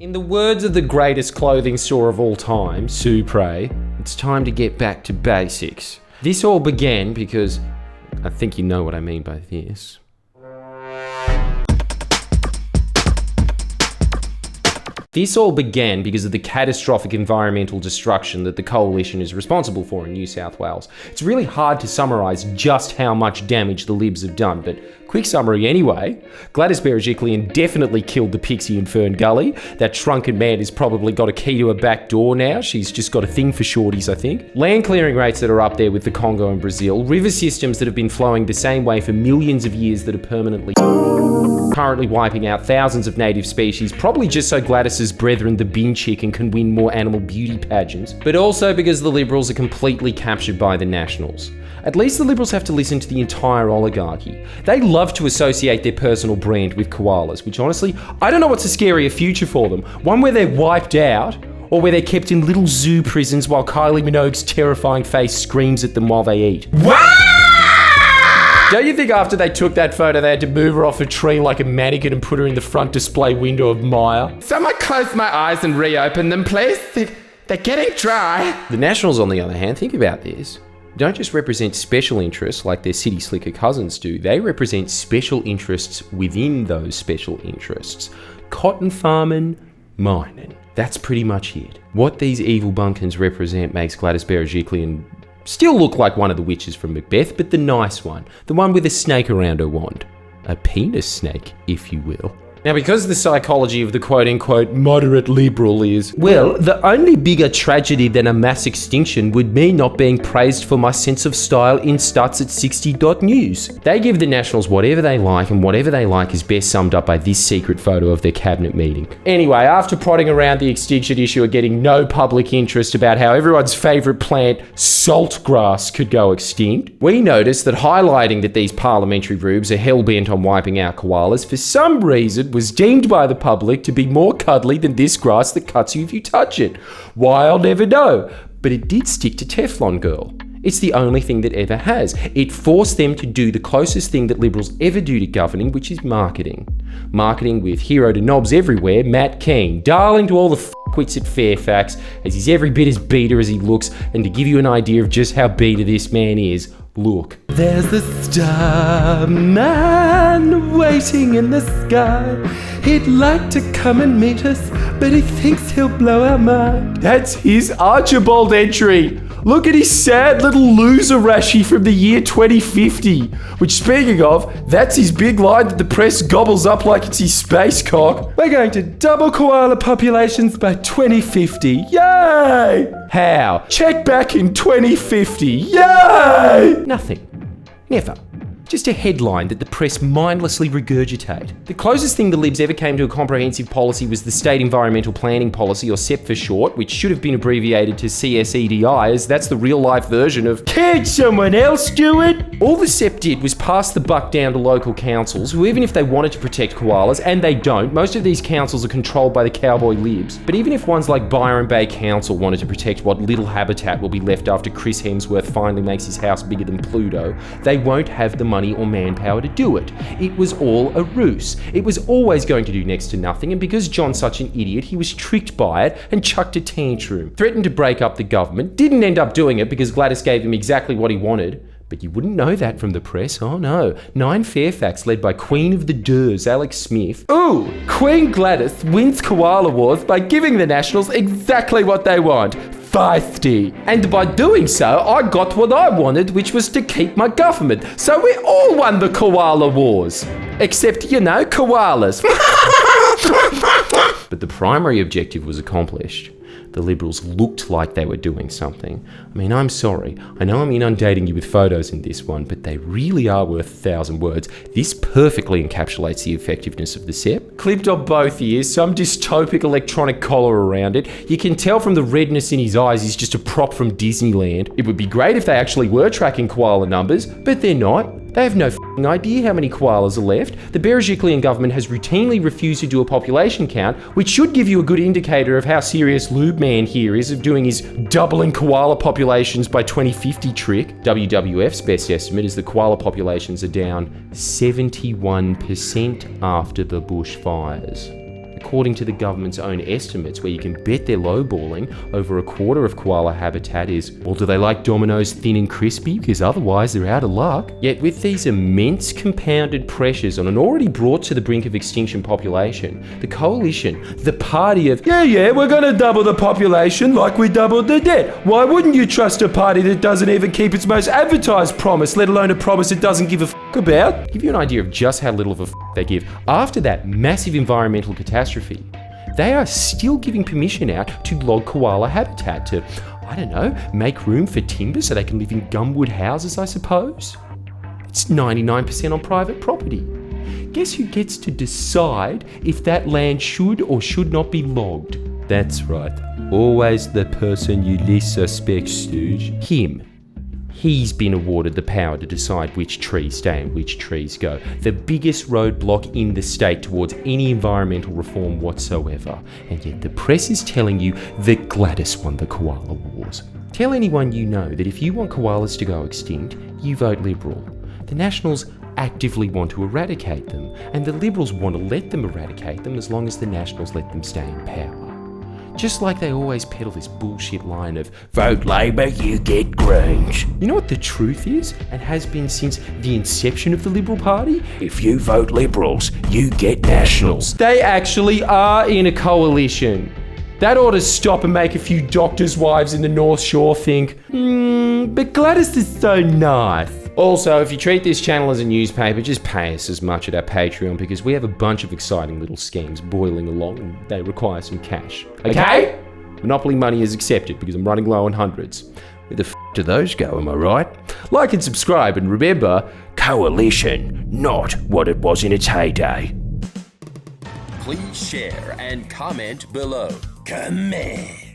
In the words of the greatest clothing store of all time, Supre, it's time to get back to basics. This all began because, I think you know what I mean by this. This all began because of the catastrophic environmental destruction that the Coalition is responsible for in New South Wales. It's really hard to summarise just how much damage the Libs have done, but quick summary anyway. Gladys Berejiklian definitely killed the pixie in Fern Gully. That shrunken man has probably got a key to her back door now. She's just got a thing for shorties, I think. Land clearing rates that are up there with the Congo and Brazil. River systems that have been flowing the same way for millions of years that are permanently currently wiping out thousands of native species, probably just so Gladys's brethren, the bin chicken, can win more animal beauty pageants, but also because the Liberals are completely captured by the Nationals. At least the Liberals have to listen to the entire oligarchy. They love to associate their personal brand with koalas, which honestly, I don't know what's a scarier future for them. One where they're wiped out, or where they're kept in little zoo prisons while Kylie Minogue's terrifying face screams at them while they eat. Don't you think after they took that photo, they had to move her off a tree like a mannequin and put her in the front display window of Maya? Someone close my eyes and reopen them, please. They're getting dry. The Nationals, on the other hand, think about this. Don't just represent special interests like their city slicker cousins do. They represent special interests within those special interests. Cotton farming, mining. That's pretty much it. What these evil bunkins represent makes Gladys Berejiklian still look like one of the witches from Macbeth, but the nice one. The one with a snake around her wand. A penis snake, if you will. Now, because the psychology of the quote-unquote moderate liberal is, well, the only bigger tragedy than a mass extinction would me not being praised for my sense of style in Stutz at 60.news. They give the Nationals whatever they like, and whatever they like is best summed up by this secret photo of their cabinet meeting. Anyway, after prodding around the extinction issue and getting no public interest about how everyone's favourite plant, saltgrass, could go extinct, we noticed that highlighting that these parliamentary rubes are hell-bent on wiping out koalas for some reason was deemed by the public to be more cuddly than this grass that cuts you if you touch it. Why, I'll never know. But it did stick to Teflon Girl. It's the only thing that ever has. It forced them to do the closest thing that Liberals ever do to governing, which is marketing. Marketing with hero to knobs everywhere, Matt Keane, darling to all the f***wits at Fairfax, as he's every bit as beta as he looks, and to give you an idea of just how beta this man is, look. There's a star man waiting in the sky. He'd like to come and meet us, but he thinks he'll blow our mind. That's his Archibald entry. Look at his sad little loser Rashi from the year 2050. Which, speaking of, that's his big line that the press gobbles up like it's his space cock. We're going to double koala populations by 2050. Yay! How? Check back in 2050. Yay! Nothing. Never. Just a headline that the press mindlessly regurgitate. The closest thing the Libs ever came to a comprehensive policy was the State Environmental Planning Policy, or SEP for short, which should have been abbreviated to CSEDI, as that's the real-life version of "Can't someone else do it?" All the SEP did was pass the buck down to local councils, who, even if they wanted to protect koalas, and they don't, most of these councils are controlled by the cowboy Libs, but even if ones like Byron Bay Council wanted to protect what little habitat will be left after Chris Hemsworth finally makes his house bigger than Pluto, they won't have the money or manpower to do it. It was all a ruse. It was always going to do next to nothing, and because John's such an idiot, he was tricked by it and chucked a tantrum. Threatened to break up the government, didn't end up doing it because Gladys gave him exactly what he wanted. But you wouldn't know that from the press, oh no. Nine Fairfax, led by Queen of the Durs, Alex Smith. Ooh, Queen Gladys wins Koala Wars by giving the Nationals exactly what they want. Feisty. And by doing so, I got what I wanted, which was to keep my government. So we all won the Koala Wars. Except, you know, koalas. But the primary objective was accomplished. The Liberals looked like they were doing something. I mean, I'm sorry. I know I'm inundating you with photos in this one, but they really are worth 1,000 words. This perfectly encapsulates the effectiveness of the SEP. Clipped on both ears, some dystopic electronic collar around it. You can tell from the redness in his eyes he's just a prop from Disneyland. It would be great if they actually were tracking koala numbers, but they're not. They have no f***ing idea how many koalas are left. The Berejiklian government has routinely refused to do a population count, which should give you a good indicator of how serious Lube Man here is of doing his doubling koala populations by 2050 trick. WWF's best estimate is the koala populations are down 71% after the bushfires. According to the government's own estimates, where you can bet they're lowballing, over a quarter of koala habitat is, well, do they like Domino's thin and crispy? Because otherwise they're out of luck. Yet with these immense compounded pressures on an already brought to the brink of extinction population, the coalition, the party of, yeah, we're going to double the population like we doubled the debt. Why wouldn't you trust a party that doesn't even keep its most advertised promise, let alone a promise it doesn't give a about? Give you an idea of just how little of a they give. After that massive environmental catastrophe, they are still giving permission out to log koala habitat to, I don't know, make room for timber so they can live in gumwood houses, I suppose. It's 99% on private property. Guess who gets to decide if that land should or should not be logged? That's right. Always the person you least suspect, Stooge. Him. He's been awarded the power to decide which trees stay and which trees go. The biggest roadblock in the state towards any environmental reform whatsoever. And yet the press is telling you that Gladys won the koala wars. Tell anyone you know that if you want koalas to go extinct, you vote Liberal. The Nationals actively want to eradicate them, and the Liberals want to let them eradicate them as long as the Nationals let them stay in power. Just like they always peddle this bullshit line of, vote Labor, you get Greens. You know what the truth is, and has been since the inception of the Liberal Party? If you vote Liberals, you get Nationals. They actually are in a coalition. That ought to stop and make a few doctors' wives in the North Shore think, but Gladys is so nice. Also, if you treat this channel as a newspaper, just pay us as much at our Patreon because we have a bunch of exciting little schemes boiling along and they require some cash. Okay? Monopoly money is accepted because I'm running low on hundreds. Where the f*** do those go, am I right? Like and subscribe, and remember, coalition, not what it was in its heyday. Please share and comment below. Comment.